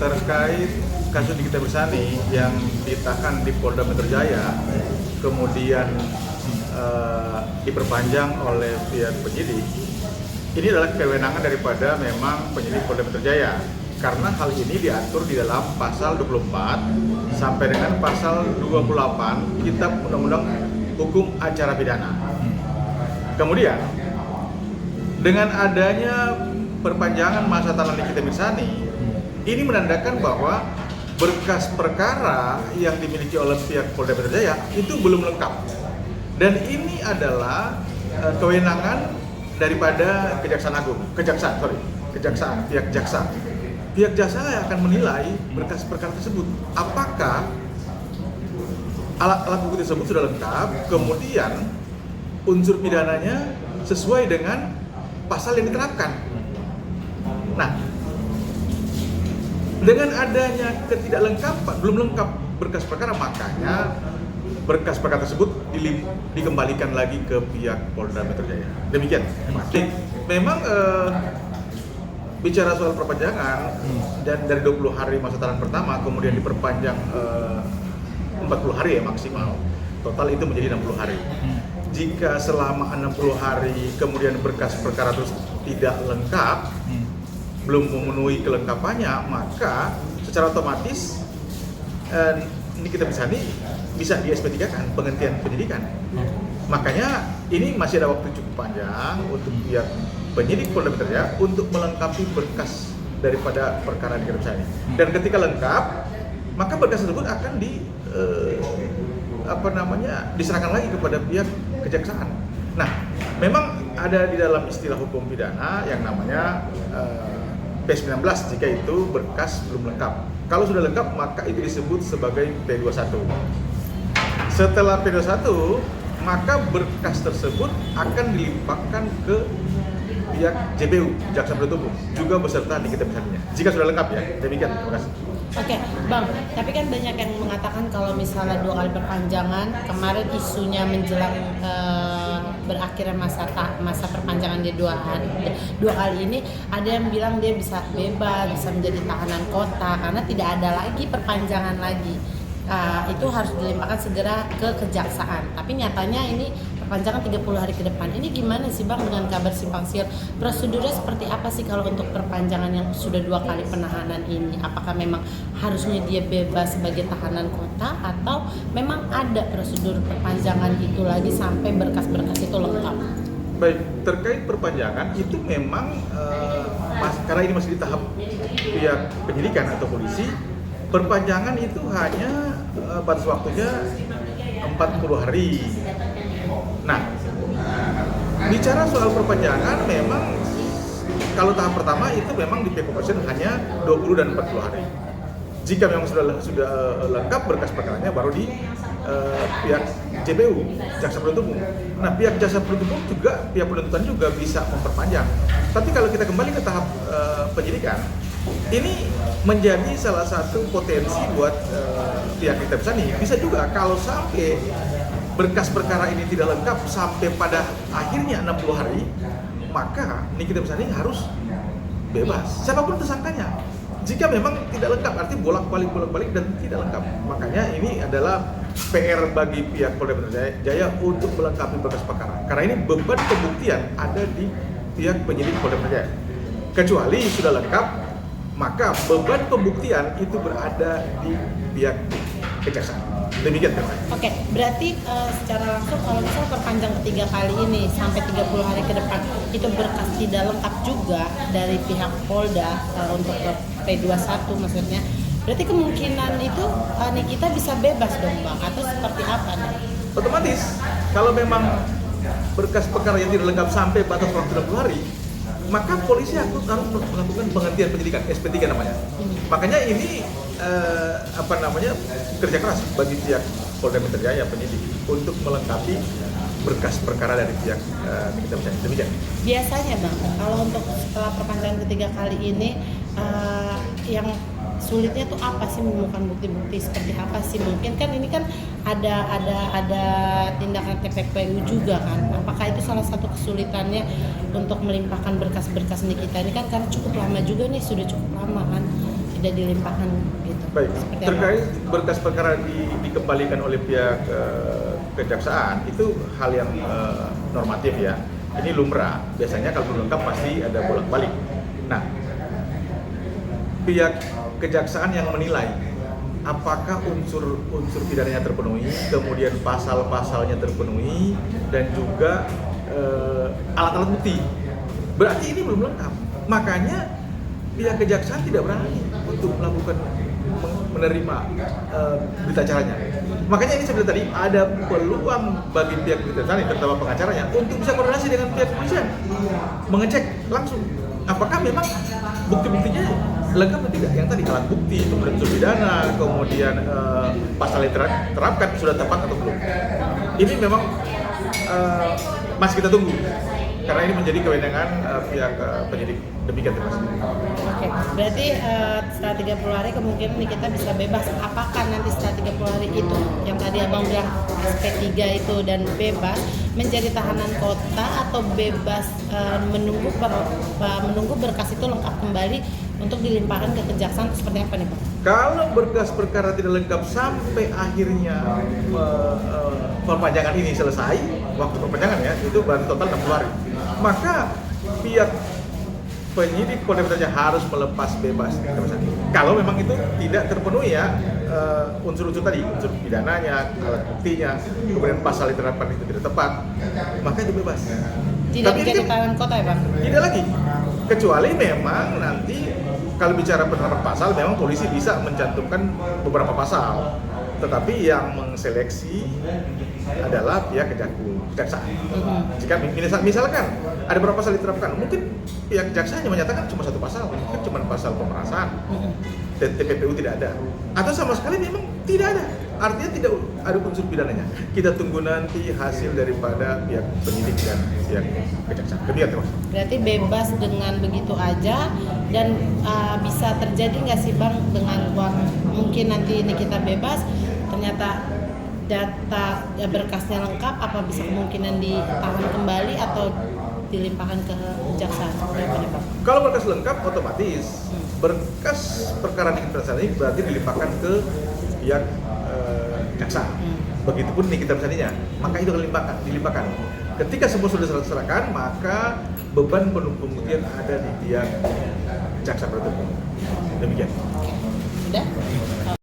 terkait kasus Nikita Mirzani yang ditahan di Polda Metro Jaya, kemudian diperpanjang oleh pihak penyidik, ini adalah kewenangan daripada memang penyidik Polda Metro Jaya. Karena hal ini diatur di dalam pasal 24 sampai dengan pasal 28 Kitab Undang-Undang Hukum Acara Pidana. Kemudian, dengan adanya perpanjangan masa tahanan Nikita Mirzani, ini menandakan bahwa berkas perkara yang dimiliki oleh pihak Polda Metro Jaya itu belum lengkap. Dan ini adalah kewenangan daripada kejaksaan, pihak jaksa. Pihak jaksa akan menilai berkas perkara tersebut. Apakah alat bukti tersebut sudah lengkap, kemudian unsur pidananya sesuai dengan pasal yang diterapkan. Nah, dengan adanya ketidaklengkapan, belum lengkap berkas perkara, makanya berkas perkara tersebut dikembalikan lagi ke pihak Polda Metro Jaya. Demikian. Memang bicara soal perpanjangan dan dari 20 hari masa tahanan pertama kemudian diperpanjang 40 hari ya maksimal. Total itu menjadi 60 hari. Jika selama 60 hari kemudian berkas perkara terus tidak lengkap, belum memenuhi kelengkapannya, maka secara otomatis Nikita Mirzani bisa di SP3-kan, penghentian penyidikan. Makanya ini masih ada waktu cukup panjang untuk pihak penyidik Polda Metro Jaya untuk melengkapi berkas daripada perkara Nikita Mirzani. Dan ketika lengkap, maka berkas tersebut akan diserahkan lagi kepada pihak kejaksaan. Nah, memang ada di dalam istilah hukum pidana yang namanya P19 jika itu berkas belum lengkap. Kalau sudah lengkap, maka itu disebut sebagai P21. Setelah P21, maka berkas tersebut akan dilimpahkan ke pihak JPU, Jaksa Penuntut Umum, juga beserta Nikita Mirzani. Jika sudah lengkap ya, demikian. Terima kasih. Oke, Bang, tapi kan banyak yang mengatakan kalau misalnya 2 kali perpanjangan, kemarin isunya menjelang berakhirnya masa perpanjangan dia 2 kali ini, ada yang bilang dia bisa bebas, bisa menjadi tahanan kota karena tidak ada lagi perpanjangan lagi. Itu harus dilimpahkan segera ke kejaksaan. Tapi nyatanya ini perpanjangan 30 hari ke depan. Ini gimana sih Bang dengan kabar simpang siur? Prosedurnya seperti apa sih kalau untuk perpanjangan yang sudah 2 kali penahanan ini? Apakah memang harusnya dia bebas sebagai tahanan kota atau memang ada prosedur perpanjangan itu lagi sampai berkas-berkas itu lengkap? Baik, terkait perpanjangan itu memang karena ini masih di tahap pihak penyidikan atau polisi, perpanjangan itu hanya batas waktunya 40 hari. Nah, bicara soal perpanjangan memang kalau tahap pertama itu memang di pihak kepolisian hanya 20 dan 40 hari. Jika memang sudah lengkap berkas perkaranya baru di pihak JPU, Jaksa Penuntut Umum. Nah, pihak Jaksa Penuntut Umum juga, pihak penuntutan juga bisa memperpanjang. Tapi kalau kita kembali ke tahap penyidikan, ini menjadi salah satu potensi buat pihak Nikita Mirzani. Bisa juga kalau sampai berkas perkara ini tidak lengkap sampai pada akhirnya 60 hari, maka Nikita Mirzani harus bebas. Siapapun tersangkanya. Jika memang tidak lengkap, artinya bolak-balik dan tidak lengkap. Makanya ini adalah PR bagi pihak Polda Metro Jaya untuk melengkapi berkas perkara. Karena ini beban pembuktian ada di pihak penyidik Polda Metro Jaya. Kecuali sudah lengkap, maka beban pembuktian itu berada di pihak kejaksaan. Demikian teman. Oke, berarti secara langsung kalau misal perpanjang ketiga kali ini sampai 30 hari ke depan itu berkas tidak lengkap juga dari pihak Polda untuk P21 maksudnya. Berarti kemungkinan itu Nikita bisa bebas dong Bang atau seperti apa nih? Otomatis kalau memang berkas perkara yang tidak lengkap sampai batas waktu 60 hari, maka polisi harus melakukan penghentian penyidikan, SP3 namanya. Makanya ini kerja keras bagi pihak Polda Metro Jaya penyidik untuk melengkapi berkas perkara dari pihak Nikita Mirzani. Demikian. Biasanya Bang, kalau untuk setelah perpanjangan ketiga kali ini yang sulitnya tuh apa sih, menemukan bukti-bukti seperti apa sih? Mungkin kan ini kan ada tindakan TPPU juga kan. Apakah itu salah satu kesulitannya untuk melimpahkan berkas-berkas Nikita ini kan karena cukup lama juga nih, sudah cukup lama kan. sudah dilimpahkan gitu. Baik, Seperti apa? terkait berkas perkara dikembalikan oleh pihak kejaksaan itu hal yang normatif ya. Ini lumrah. Biasanya kalau belum lengkap pasti ada bolak-balik. Nah, pihak kejaksaan yang menilai apakah unsur pidananya terpenuhi, kemudian pasal-pasalnya terpenuhi, dan juga alat-alat bukti. Berarti ini belum lengkap. Makanya pihak kejaksaan tidak berani untuk melakukan menerima berita acaranya. Makanya ini sebenarnya tadi ada peluang bagi pihak berita acara, terutama pengacaranya, untuk bisa koordinasi dengan pihak kepolisian, mengecek langsung apakah memang bukti-buktinya lengkap atau tidak. Yang tadi alat bukti, kemudian unsur pidana, kemudian pasal yang terapkan sudah tepat atau belum. Ini memang masih kita tunggu. Karena ini menjadi kewenangan pihak penyidik. Demikian terima kasih. Oke, berarti setelah 30 hari kemungkinan kita bisa bebas. Apakah nanti setelah 30 hari itu yang tadi Abang bilang SP3 itu dan bebas menjadi tahanan kota atau bebas menunggu berkas itu lengkap kembali untuk dilimpahkan ke kejaksaan, seperti apa nih Bang? Kalau berkas perkara tidak lengkap sampai akhirnya perpanjangan ini selesai, waktu perpanjangan ya, itu baru total 60 hari. Maka pihak penyidik Polda Metro Jaya harus melepas bebas. Kalau memang itu tidak terpenuhi ya unsur-unsur tadi, unsur pidananya, alat buktinya, kemudian pasal yang diterapkan itu tidak tepat, maka itu bebas. Tidak Tapi menjadi itu tahanan kota ya Bang? tidak lagi, kecuali memang nanti kalau bicara penerapan pasal, memang polisi bisa mencantumkan beberapa pasal, tetapi yang mengseleksi adalah pihak kejaksaan. Jika misalkan ada beberapa pasal diterapkan, mungkin pihak kejaksaan hanya menyatakan cuma satu pasal, mungkin cuma pasal pemerasan, dan TPPU tidak ada, atau sama sekali memang tidak ada. Artinya tidak ada unsur pidananya. Kita tunggu nanti hasil daripada pihak penyidik dan pihak kejaksaan. Demikian terus. Berarti bebas dengan begitu aja, dan bisa terjadi nggak sih Bang dengan mungkin nanti ini kita bebas, ternyata data berkasnya lengkap, apa bisa kemungkinan ditahan kembali atau dilimpahkan ke kejaksaan? Berapa nih Bang? Kalau berkas lengkap otomatis berkas perkara digitalisasi ini berarti dilimpahkan ke pihak jaksa. Begitupun Nikita Mirsadinya, maka itu akan dilimpahkan. Ketika semua sudah diserahkan, maka beban pembuktian ada di pihak jaksa penuntut umum. Demikian. Udah?